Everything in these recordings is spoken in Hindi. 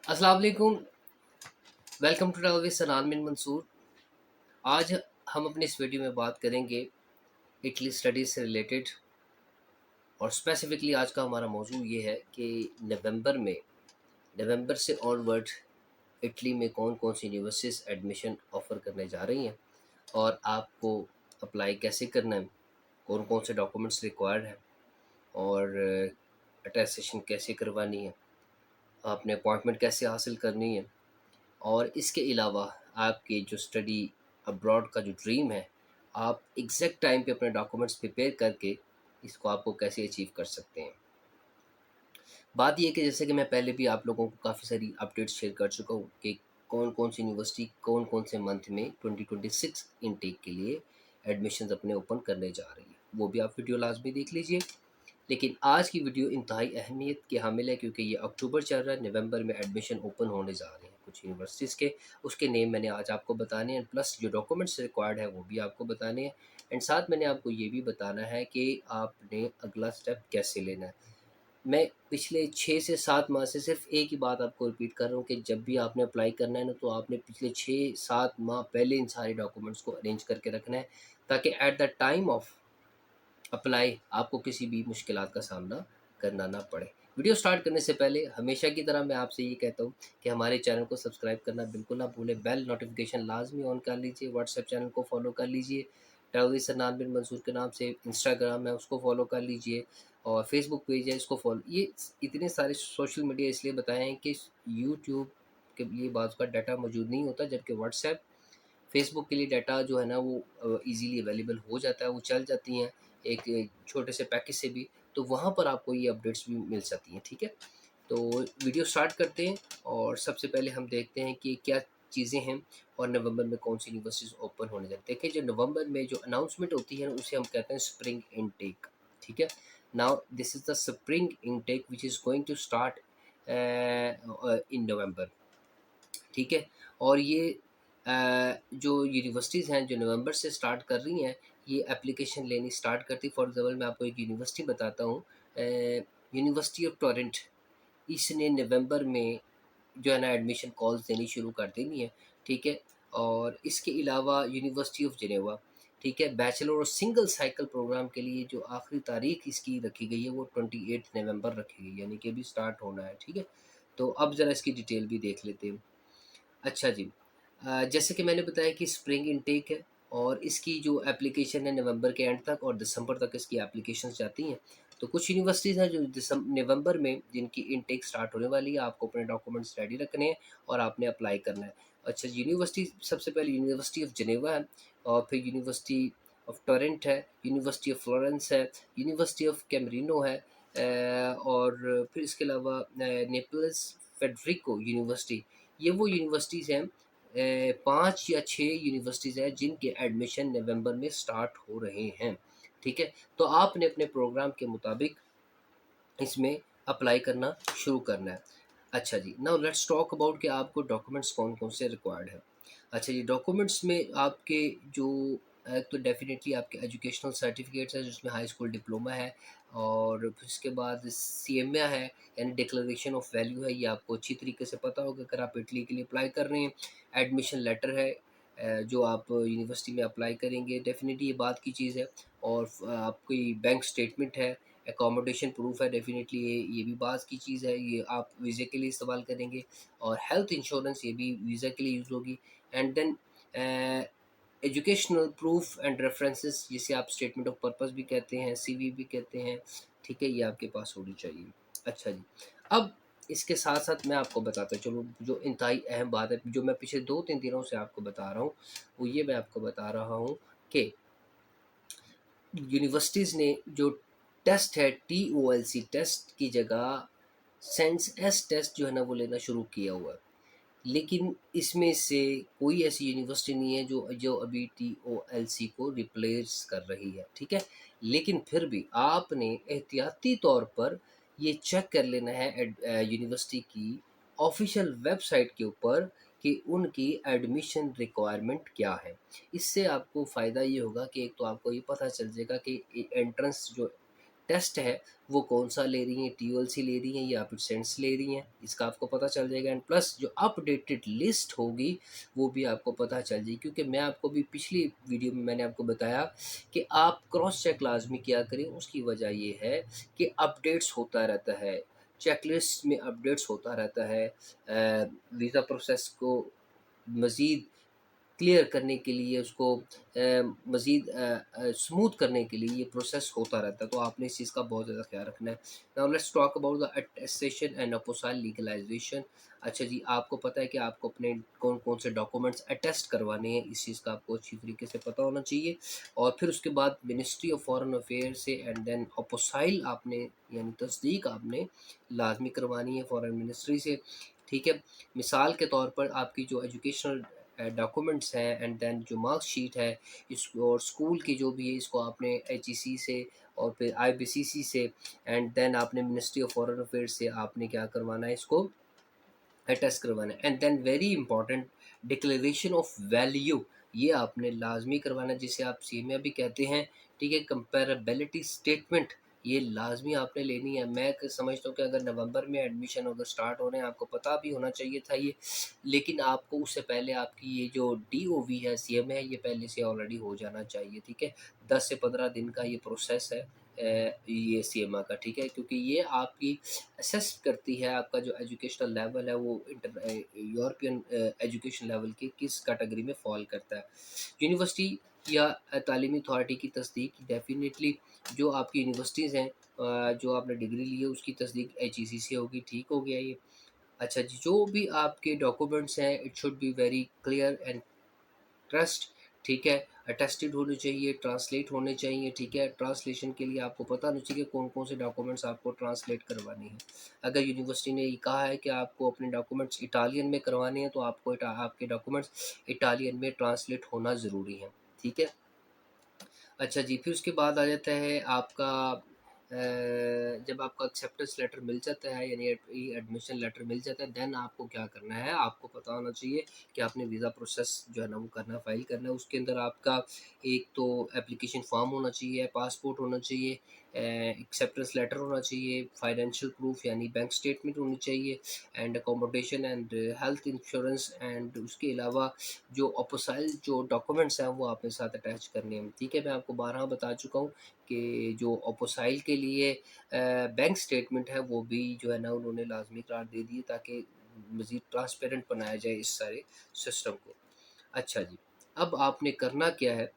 अस्सलाम वालेकुम। वेलकम टू ट्रैवल विद सनान बिन मंसूर। आज हम अपनी इस वीडियो में बात करेंगे इटली स्टडीज़ से रिलेटेड। और स्पेसिफिकली आज का हमारा मौजू ये है कि नवंबर से ऑनवर्ड इटली में कौन कौन सी यूनिवर्सिटीज़ एडमिशन ऑफ़र करने जा रही हैं और आपको अप्लाई कैसे करना है, कौन कौन से डॉक्यूमेंट्स रिक्वायर्ड हैं और अटेस्टेशन कैसे करवानी है, आपने अपॉइंटमेंट कैसे हासिल करनी है। और इसके अलावा आपकी जो स्टडी अब्रॉड का जो ड्रीम है, आप एग्जैक्ट टाइम पे अपने डॉक्यूमेंट्स प्रिपेयर करके इसको आपको कैसे अचीव कर सकते हैं। बात ये है कि जैसे कि मैं पहले भी आप लोगों को काफ़ी सारी अपडेट्स शेयर कर चुका हूँ कि कौन कौन सी यूनिवर्सिटी कौन कौन से मंथ में 2026 इनटेक के लिए एडमिशन्स अपने ओपन करने जा रही है। वो भी आप वीडियो लाजमी देख लीजिए। लेकिन आज की वीडियो इंतहाई अहमियत की हामिल है क्योंकि ये अक्टूबर चल रहा है, नवंबर में एडमिशन ओपन होने जा रहे हैं कुछ यूनिवर्सिटीज़ के। उसके नेम मैंने आज आपको बताने हैं, प्लस जो डॉक्यूमेंट्स रिक्वायर्ड है वो भी आपको बताने हैं। एंड साथ मैंने आपको ये भी बताना है कि आपने अगला स्टेप कैसे लेना है। मैं पिछले 6 से 7 माह से सिर्फ एक ही बात आपको रिपीट कर रहा हूँ कि जब भी आपने अप्लाई करना है ना, तो आपने पिछले 6 7 माह पहले इन सारे डॉक्यूमेंट्स को अरेंज करके रखना है, ताकि at the time of apply आपको किसी भी मुश्किलात का सामना करना ना पड़े। वीडियो स्टार्ट करने से पहले हमेशा की तरह मैं आपसे ये कहता हूँ कि हमारे चैनल को सब्सक्राइब करना बिल्कुल ना भूलें, बेल नोटिफिकेशन लाजमी ऑन कर लीजिए, व्हाट्सएप चैनल को फॉलो कर लीजिए, ट्रैवल सन्नान बिन मंसूर के नाम से इंस्टाग्राम है उसको फॉलो कर लीजिए, और फेसबुक पेज है इसको फॉलो। ये इतने सारे सोशल मीडिया इसलिए बताए हैं कि यूट्यूब के लिए बाज़ का डाटा मौजूद नहीं होता, जबकि व्हाट्सएप फेसबुक के लिए डाटा जो है ना वो ईज़िली अवेलेबल हो जाता है, वो चल जाती हैं एक छोटे से पैकेज से भी, तो वहाँ पर आपको ये अपडेट्स भी मिल जाती हैं, ठीक है? तो वीडियो स्टार्ट करते हैं और सबसे पहले हम देखते हैं कि क्या चीज़ें हैं और नवंबर में कौन सी यूनिवर्सिटीज़ ओपन होने जा रही हैं। देखिए, जो नवंबर में जो अनाउंसमेंट होती है उसे हम कहते हैं स्प्रिंग इनटेक, ठीक है? Now this is the spring intake which is going to start in November, ठीक है? और ये जो यूनिवर्सिटीज़ हैं जो नवंबर से स्टार्ट कर रही हैं, ये एप्लीकेशन लेनी स्टार्ट करती। फॉर एग्ज़ाम्पल मैं आपको एक यूनिवर्सिटी बताता हूँ, यूनिवर्सिटी ऑफ टोरंट। इसने नवंबर में जो है ना एडमिशन कॉल्स देनी शुरू कर देनी है, ठीक है? और इसके अलावा यूनिवर्सिटी ऑफ जिनेवा, ठीक है? बैचलर और सिंगल साइकिल प्रोग्राम के लिए जो आखिरी तारीख इसकी रखी गई है वो 28 नवंबर रखी गई है, यानी कि अभी स्टार्ट होना है, ठीक है? तो अब ज़रा इसकी डिटेल भी देख लेते हैं। अच्छा जी। जैसे कि मैंने बताया कि स्प्रिंग इनटेक है और इसकी जो एप्लीकेशन है नवंबर के एंड तक और दिसंबर तक इसकी एप्लीकेशंस जाती हैं। तो कुछ यूनिवर्सिटीज़ हैं जो नवंबर में जिनकी इनटेक स्टार्ट होने वाली है, आपको अपने डॉक्यूमेंट्स रेडी रखने हैं और आपने अप्लाई करना है। अच्छा, यूनिवर्सिटी सबसे पहले यूनिवर्सिटी ऑफ जिनेवा है, और फिर यूनिवर्सिटी ऑफ टोरंट है, यूनिवर्सिटी ऑफ फ्लोरेंस है, यूनिवर्सिटी ऑफ कैमरिनो है, और फिर इसके अलावा नेपल्स फेडरिको यूनिवर्सिटी। ये वो यूनिवर्सिटीज़ हैं, 5 या 6 यूनिवर्सिटीज़ हैं जिनके एडमिशन नवंबर में स्टार्ट हो रहे हैं, ठीक है? तो आपने अपने प्रोग्राम के मुताबिक इसमें अप्लाई करना शुरू करना है। अच्छा जी, नाउ लेट्स टॉक अबाउट कि आपको डॉक्यूमेंट्स कौन-कौन से रिक्वायर्ड हैं। अच्छा जी, डॉक्यूमेंट्स में आपके जो एक तो डेफ़िनेटली आपके एजुकेशनल सर्टिफ़िकेट्स हैं जिसमें हाई स्कूल डिप्लोमा है, और फिर उसके बाद सीएमए है, यानी डिक्लेरेशन ऑफ वैल्यू है, ये आपको अच्छी तरीके से पता होगा अगर आप इटली के लिए अप्लाई कर रहे हैं। एडमिशन लेटर है, जो आप यूनिवर्सिटी में अप्लाई करेंगे, डेफ़िनेटली ये बात की चीज़ है। और आपकी बैंक स्टेटमेंट है, अकोमोडेशन प्रूफ है, डेफ़िनेटली ये भी बात की चीज़ है, ये आप वीज़े के लिए इस्तेमाल करेंगे। और हेल्थ इंश्योरेंस ये भी वीज़ा के लिए यूज़ होगी। And then educational proof and references, जिसे आप स्टेटमेंट ऑफ पर्पस भी कहते हैं, सीवी भी कहते हैं, ठीक है? ये आपके पास होनी चाहिए। अच्छा जी, अब इसके साथ-साथ मैं आपको बताता चलूँ जो इंतहाई अहम बात है, जो मैं पिछले 2-3 दिनों से आपको बता रहा हूँ, वो ये मैं आपको बता रहा हूँ कि यूनिवर्सिटीज़ ने जो टेस्ट है टीओएलसी टेस्ट की जगह सेंस एस टेस्ट जो है ना वो लेना शुरू किया हुआ है। लेकिन इसमें से कोई ऐसी यूनिवर्सिटी नहीं है जो जो अभी टीओएलसी को रिप्लेस कर रही है, ठीक है? लेकिन फिर भी आपने एहतियाती तौर पर ये चेक कर लेना है यूनिवर्सिटी की ऑफ़िशियल वेबसाइट के ऊपर कि उनकी एडमिशन रिक्वायरमेंट क्या है। इससे आपको फ़ायदा ये होगा कि एक तो आपको ये पता चल जाएगा कि एंट्रेंस जो टेस्ट है वो कौन सा ले रही हैं, TOLC ले रही हैं या फिर सेंट्स ले रही हैं, इसका आपको पता चल जाएगा। एंड प्लस जो अपडेटेड लिस्ट होगी वो भी आपको पता चल जाएगी, क्योंकि मैं आपको भी पिछली वीडियो में मैंने आपको बताया कि आप क्रॉस चेक लाजमी किया करें। उसकी वजह ये है कि अपडेट्स होता रहता है, चेकलिस्ट में अपडेट्स होता रहता है। वीज़ा प्रोसेस को मज़ीद क्लियर करने के लिए, उसको मज़ीद स्मूथ करने के लिए ये प्रोसेस होता रहता है, तो आपने इस चीज़ का बहुत ज़्यादा ख्याल रखना है। Now let's talk about the attestation and apostille legalization. अच्छा जी, आपको पता है कि आपको अपने कौन कौन से डॉक्यूमेंट्स अटेस्ट करवाने हैं, इस चीज़ का आपको अच्छी तरीके से पता होना चाहिए। और फिर उसके बाद मिनिस्ट्री ऑफ फॉरेन अफेयर से एंड देन अपोसाइल आपने यानी तस्दीक आपने लाजमी करवानी है फॉरेन मिनिस्ट्री से, ठीक है। मिसाल के तौर पर आपकी जो एजुकेशनल डॉक्यूमेंट्स हैं एंड देन जो मार्कशीट है इस और स्कूल की जो भी है, इसको आपने HEC से और फिर IBCC से एंड देन आपने मिनिस्ट्री ऑफ फॉरेन अफेयर्स से आपने क्या करवाना है, इसको अटेस्ट करवाना है। And then very important, declaration of value, ये आपने लाजमी करवाना है, जिसे आप सीमिया भी कहते हैं, ठीक है। कंपेरेबिलिटी स्टेटमेंट ये लाजमी आपने लेनी है। मैं समझता हूँ कि अगर नवंबर में एडमिशन अगर स्टार्ट हो रहे हैं, आपको पता भी होना चाहिए था ये, लेकिन आपको उससे पहले आपकी ये जो DOV है, CMA है, ये पहले से ऑलरेडी हो जाना चाहिए, ठीक है। 10 से 15 दिन का ये प्रोसेस है ये CMA का, ठीक है, क्योंकि ये आपकी असेस करती है आपका जो एजुकेशनल लेवल है वो यूरोपियन एजुकेशन लेवल के किस कैटेगरी में फॉल करता है। यूनिवर्सिटी या तालीमी अथॉरिटी की तस्दीक डेफिनेटली जो आपकी यूनिवर्सिटीज़ हैं, जो आपने डिग्री ली है उसकी तस्दीक HEC से होगी, ठीक हो गया ये। अच्छा जी, जो भी आपके डॉक्यूमेंट्स हैं it should be very clear and trust, ठीक है, अटेस्टेड होने चाहिए, ट्रांसलेट होने चाहिए, ठीक है। ट्रांसलेशन के लिए आपको पता होना चाहिए कौन कौन से डॉक्यूमेंट्स आपको ट्रांसलेट करवाने हैं। अगर यूनिवर्सिटी ने ये कहा है कि आपको अपने डॉक्यूमेंट्स इटालियन में करवाने हैं, तो आपको आपके डॉक्यूमेंट्स इटालियन में ट्रांसलेट होना ज़रूरी है, ठीक है। अच्छा जी, फिर उसके बाद आ जाता है आपका जब आपका एक्सेप्टेंस लेटर मिल जाता है यानी एडमिशन लेटर मिल जाता है, देन आपको क्या करना है, आपको पता होना चाहिए कि आपने वीज़ा प्रोसेस जो है ना वो करना है, फाइल करना है। उसके अंदर आपका एक तो एप्लीकेशन फॉर्म होना चाहिए, पासपोर्ट होना चाहिए, एक्सेप्टेंस लेटर होना चाहिए, फाइनेंशियल प्रूफ यानी बैंक स्टेटमेंट होनी चाहिए, and accommodation and health insurance, and उसके अलावा जो अपोसाइल जो डॉक्यूमेंट्स हैं वो आपके साथ अटैच करने हैं, ठीक है। मैं आपको 12 बता चुका हूँ कि जो अपोसाइल के लिए बैंक स्टेटमेंट है वो भी जो है ना उन्होंने लाजमी करार दे दिए, ताकि मज़ीद ट्रांसपेरेंट बनाया जाए इस सारे सिस्टम को। अच्छा जी, अब आपने करना क्या है,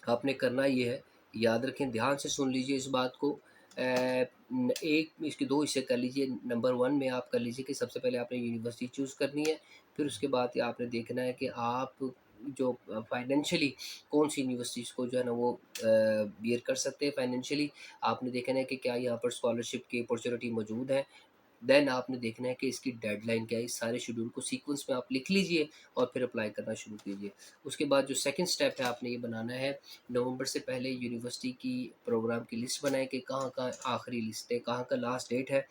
आपने करना ये है, याद रखें, ध्यान से सुन लीजिए इस बात को। एक इसके 2 हिस्से कर लीजिए। नंबर 1 में आप कर लीजिए कि सबसे पहले आपने यूनिवर्सिटी चूज़ करनी है, फिर उसके बाद ये आपने देखना है कि आप जो फाइनेंशियली कौन-सी यूनिवर्सिटीज़ को जो है ना वो बियर कर सकते हैं फाइनेंशियली। आपने देखना है कि क्या यहाँ पर स्कॉलरशिप की अपॉर्च्युनिटी मौजूद है। देन आपने देखना है कि इसकी डेडलाइन क्या है। इस सारे शेड्यूल को सीक्वेंस में आप लिख लीजिए और फिर अप्लाई करना शुरू कीजिए। उसके बाद जो सेकंड स्टेप है आपने ये बनाना है, नवंबर से पहले यूनिवर्सिटी की प्रोग्राम की लिस्ट बनाएँ कि कहाँ-कहाँ आखिरी लिस्ट है, कहाँ का लास्ट डेट है,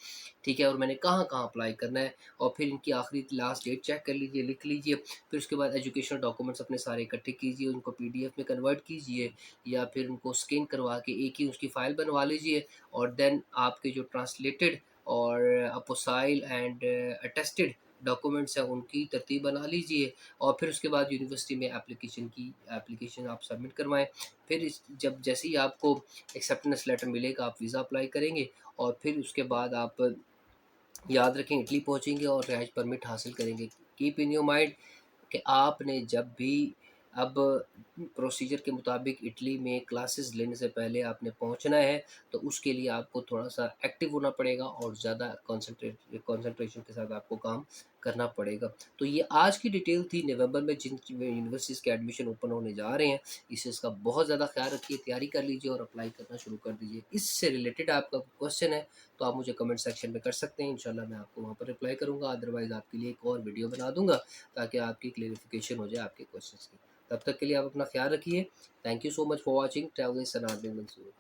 ठीक है, और मैंने कहाँ-कहाँ अप्लाई करना है, और फिर इनकी आखिरी लास्ट डेट चेक कर लीजिए, लिख लीजिए। फिर उसके बाद एजुकेशनल डॉक्यूमेंट्स अपने सारे इकट्ठे कीजिए, उनको PDF में कन्वर्ट कीजिए या फिर उनको स्कैन करवा के एक ही उसकी फ़ाइल बनवा लीजिए, और देन आपके जो ट्रांसलेटेड और अपोसाइल एंड अटेस्टेड डॉक्यूमेंट्स हैं उनकी तरतीब बना लीजिए, और फिर उसके बाद यूनिवर्सिटी में एप्लीकेशन आप सबमिट करवाएँ। फिर इस जब जैसे ही आपको एक्सेप्टेंस लेटर मिलेगा आप वीज़ा अप्लाई करेंगे, और फिर उसके बाद आप याद रखें इटली पहुँचेंगे और रहाइश परमिट हासिल करेंगे। कीप इन योर माइंड कि आपने जब भी अब प्रोसीजर के मुताबिक इटली में क्लासेस लेने से पहले आपने पहुंचना है, तो उसके लिए आपको थोड़ा-सा एक्टिव होना पड़ेगा और ज़्यादा कंसंट्रेशन के साथ आपको काम करना पड़ेगा। तो ये आज की डिटेल थी नवंबर में जिन यूनिवर्सिटीज़ के एडमिशन ओपन होने जा रहे हैं, इस चीज़ का बहुत ज़्यादा ख़्याल रखिए, तैयारी कर लीजिए और अप्लाई करना शुरू कर दीजिए। इससे रिलेटेड आपका क्वेश्चन है तो आप मुझे कमेंट सेक्शन में कर सकते हैं, इंशाल्लाह मैं आपको वहाँ पर रिप्लाई करूँगा, अदरवाइज़ आपके लिए एक और वीडियो बना दूँगा ताकि आपकी क्लेरिफिकेशन हो जाए आपके क्वेश्चंस की। तब तक के लिए आप अपना ख्याल रखिए। Thank you so much for watching travelling सनात बिन मंसूर।